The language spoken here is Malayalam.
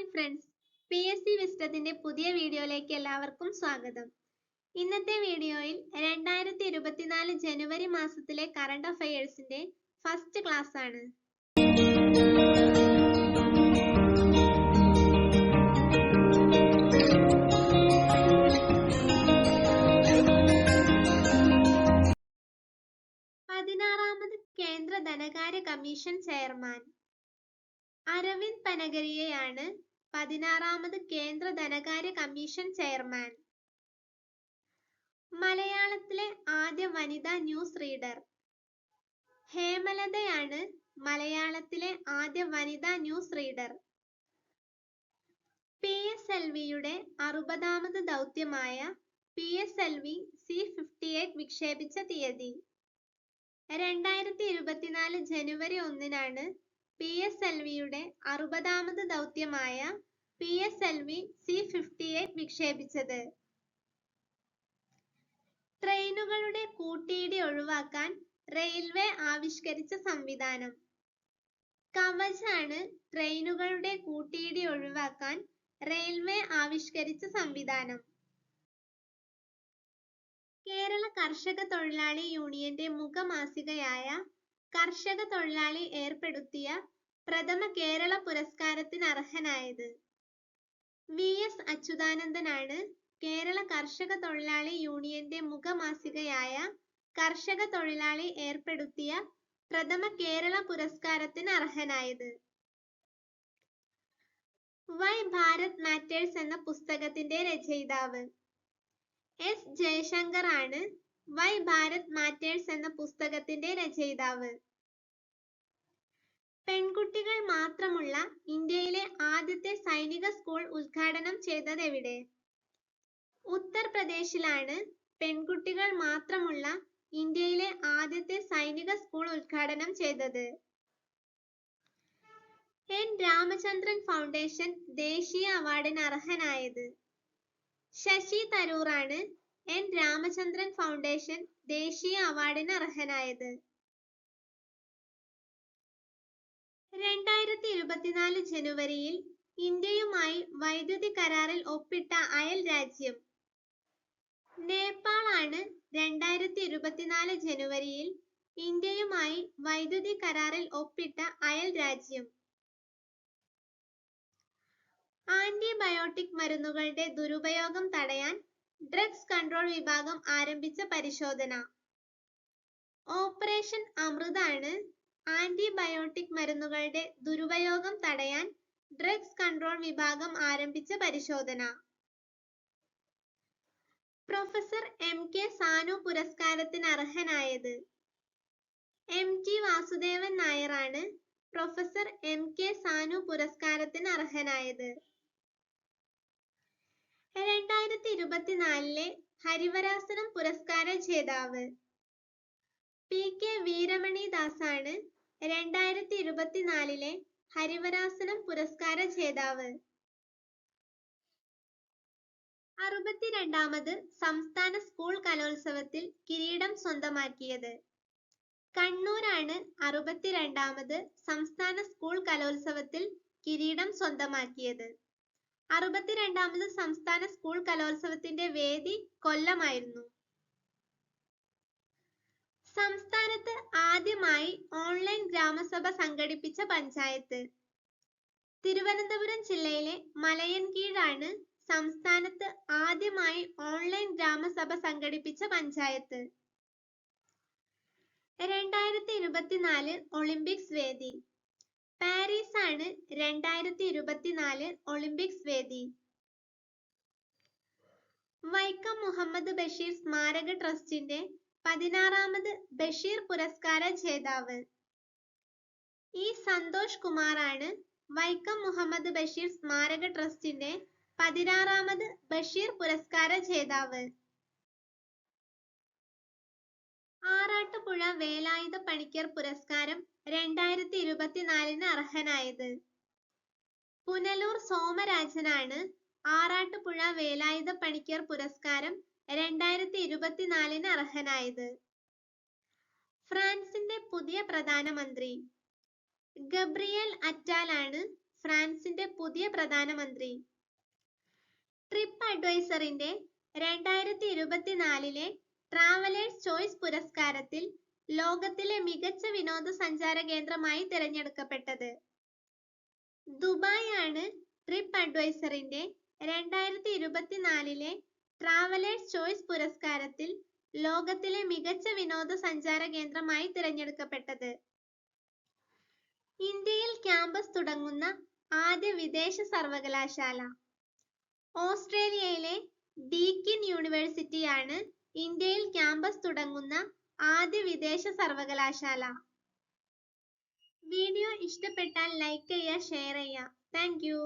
ഹായ് ഫ്രണ്ട്സ്, PSC വിസ്റ്റത്തിന്റെ പുതിയ വീഡിയോയിലേക്ക് എല്ലാവർക്കും സ്വാഗതം. ഇന്നത്തെ വീഡിയോയിൽ 2024 ജനുവരി മാസത്തിലെ കറണ്ട് അഫയേഴ്സിന്റെ ഫസ്റ്റ് ക്ലാസ് ആണ്. പതിനാറാമത് കേന്ദ്ര ധനകാര്യ കമ്മീഷൻ ചെയർമാൻ അരവിന്ദ് പനഗരിയയാണ് 16ാമത് കേന്ദ്ര ധനകാര്യ കമ്മീഷൻ ചെയർമാൻ. മലയാളത്തിലെ ആദ്യ വനിതാ ന്യൂസ് റീഡർ ഹേമലതയാണ് മലയാളത്തിലെ ആദ്യ വനിതാ ന്യൂസ് റീഡർ. PSLVയുടെ 60ാമത് ദൗത്യമായ PSLV C-58 വിക്ഷേപിച്ച തീയതി 2024 ജനുവരി 1-നാണ് PSLVയുടെ 60ാമത് ദൗത്യമായ PSLV C-58 വിക്ഷേപിച്ചത്. ട്രെയിനുകളുടെ കൂട്ടിയിടി ഒഴിവാക്കാൻ റെയിൽവേ ആവിഷ്കരിച്ച സംവിധാനം കവച് ആണ്. ട്രെയിനുകളുടെ കൂട്ടിയിടി ഒഴിവാക്കാൻ റെയിൽവേ ആവിഷ്കരിച്ച സംവിധാനം. കേരള കർഷക തൊഴിലാളി യൂണിയന്റെ മുഖമാസികയായ കർഷക തൊഴിലാളി ഏർപ്പെടുത്തിയ പ്രഥമ കേരള പുരസ്കാരത്തിന് അർഹനായത് VS അച്യുതാനന്ദനാണ്. കേരള കർഷക തൊഴിലാളി യൂണിയന്റെ മുഖമാസികയായ കർഷക തൊഴിലാളി ഏർപ്പെടുത്തിയ പ്രഥമ കേരള പുരസ്കാരത്തിന് അർഹനായത്. വൈ ഭാരത് മാറ്റേഴ്സ് എന്ന പുസ്തകത്തിന്റെ രചയിതാവ് S ജയശങ്കർ ആണ്. വൈ ഭാരത് മാറ്റേഴ്സ് എന്ന പുസ്തകത്തിന്റെ രചയിതാവ്. പെൺകുട്ടികൾ മാത്രമുള്ള ഇന്ത്യയിലെ ആദ്യത്തെ സൈനിക സ്കൂൾ ഉദ്ഘാടനം ചെയ്തത് എവിടെ? ഉത്തർപ്രദേശിലാണ് പെൺകുട്ടികൾ മാത്രമുള്ള ഇന്ത്യയിലെ ആദ്യത്തെ സൈനിക സ്കൂൾ ഉദ്ഘാടനം ചെയ്തത്. N രാമചന്ദ്രൻ ഫൗണ്ടേഷൻ ദേശീയ അവാർഡിന് അർഹനായത് ശശി തരൂറാണ്. N രാമചന്ദ്രൻ ഫൗണ്ടേഷൻ ദേശീയ അവാർഡിന് അർഹനായത്. 2024 ജനുവരിയിൽ ഇന്ത്യയുമായി വൈദ്യുതി കരാറിൽ ഒപ്പിട്ട അയൽ രാജ്യം നേപ്പാൾ ആണ്. 2024 ജനുവരിയിൽ ഇന്ത്യയുമായി വൈദ്യുതി കരാറിൽ ഒപ്പിട്ട അയൽ രാജ്യം. ആന്റിബയോട്ടിക് മരുന്നുകളുടെ ദുരുപയോഗം തടയാൻ ഡ്രഗ്സ് കൺട്രോൾ വിഭാഗം ആരംഭിച്ച പരിശോധന ഓപ്പറേഷൻ അമൃത് ആണ്. ആന്റിബയോട്ടിക് മരുന്നുകളുടെ ദുരുപയോഗം തടയാൻ ഡ്രഗ്സ് കൺട്രോൾ വിഭാഗം ആരംഭിച്ച പരിശോധന. പ്രൊഫസർ MK സാനു പുരസ്കാരത്തിന് അർഹനായത് MT വാസുദേവൻ നായർ ആണ്. പ്രൊഫസർ MK സാനു പുരസ്കാരത്തിന് അർഹനായത്. 2024 ഹരിവരാസനം പുരസ്കാര ജേതാവ് PK വീരമണി ദാസ് ആണ്. 2024 ഹരിവരാസനം പുരസ്കാര ജേതാവ്. 62ാമത് സംസ്ഥാന സ്കൂൾ കലോത്സവത്തിൽ കിരീടം സ്വന്തമാക്കിയത് കണ്ണൂരാണ്. 62ാമത് സംസ്ഥാന സ്കൂൾ കലോത്സവത്തിൽ കിരീടം സ്വന്തമാക്കിയത്. 62ാമത് സംസ്ഥാന സ്കൂൾ കലോത്സവത്തിന്റെ വേദി കൊല്ലമായിരുന്നു. സംസ്ഥാനത്ത് ആദ്യമായി ഓൺലൈൻ ഗ്രാമസഭ സംഘടിപ്പിച്ച പഞ്ചായത്ത് തിരുവനന്തപുരം ജില്ലയിലെ മലയൻകീഴാണ്. സംസ്ഥാനത്ത് ആദ്യമായി ഓൺലൈൻ ഗ്രാമസഭ സംഘടിപ്പിച്ച പഞ്ചായത്ത്. 2024 ഒളിമ്പിക്സ് വേദി പാരീസ് ആണ്. 2024 ഒളിമ്പിക്സ് വേദി. വൈക്കം മുഹമ്മദ് ബഷീർ സ്മാരക ട്രസ്റ്റിന്റെ 16ാമത് ബഷീർ പുരസ്കാര ജേതാവ് E സന്തോഷ് കുമാർ ആണ്. വൈക്കം മുഹമ്മദ് ബഷീർ സ്മാരക ട്രസ്റ്റിന്റെ 16ാമത് ബഷീർ പുരസ്കാര ജേതാവ്. ആറാട്ടുപുഴ വേലായുധ പണിക്കർ പുരസ്കാരം 2024 അർഹനായത് പുനലൂർ സോമരാജനാണ്. ആറാട്ടുപുഴ വേലായുധ പണിക്കർ പുരസ്കാരം 2024 അർഹനായത്. ഫ്രാൻസിന്റെ പുതിയ പ്രധാനമന്ത്രി ഗബ്രിയേൽ അറ്റാൽ ആണ്. ഫ്രാൻസിന്റെ പുതിയ പ്രധാനമന്ത്രി? ട്രിപ്പ് അഡ്വൈസറിന്റെ 2024 ട്രാവലേഴ്സ് ചോയ്സ് പുരസ്കാരത്തിൽ ലോകത്തിലെ മികച്ച വിനോദസഞ്ചാര കേന്ദ്രമായി തിരഞ്ഞെടുക്കപ്പെട്ടത്? ദുബായ് ആണ് ട്രിപ്പ് അഡ്വൈസറിന്റെ 2024 ട്രാവലേഴ്സ് ചോയ്സ് പുരസ്കാരത്തിൽ ലോകത്തിലെ മികച്ച വിനോദസഞ്ചാര കേന്ദ്രമായി തിരഞ്ഞെടുക്കപ്പെട്ടത്. ഇന്ത്യയിൽ ക്യാമ്പസ് തുടങ്ങുന്ന ആദ്യ വിദേശ സർവകലാശാല? ഓസ്ട്രേലിയയിലെ ഡീക്കിൻ യൂണിവേഴ്സിറ്റിയാണ് ഇന്ത്യയിൽ ക്യാമ്പസ് തുടങ്ങുന്ന ആദ്യ വിദേശ സർവകലാശാല. വീഡിയോ ഇഷ്ടപ്പെട്ടാൽ ലൈക്ക് ചെയ്യുക, ഷെയർ ചെയ്യുക. Thank you.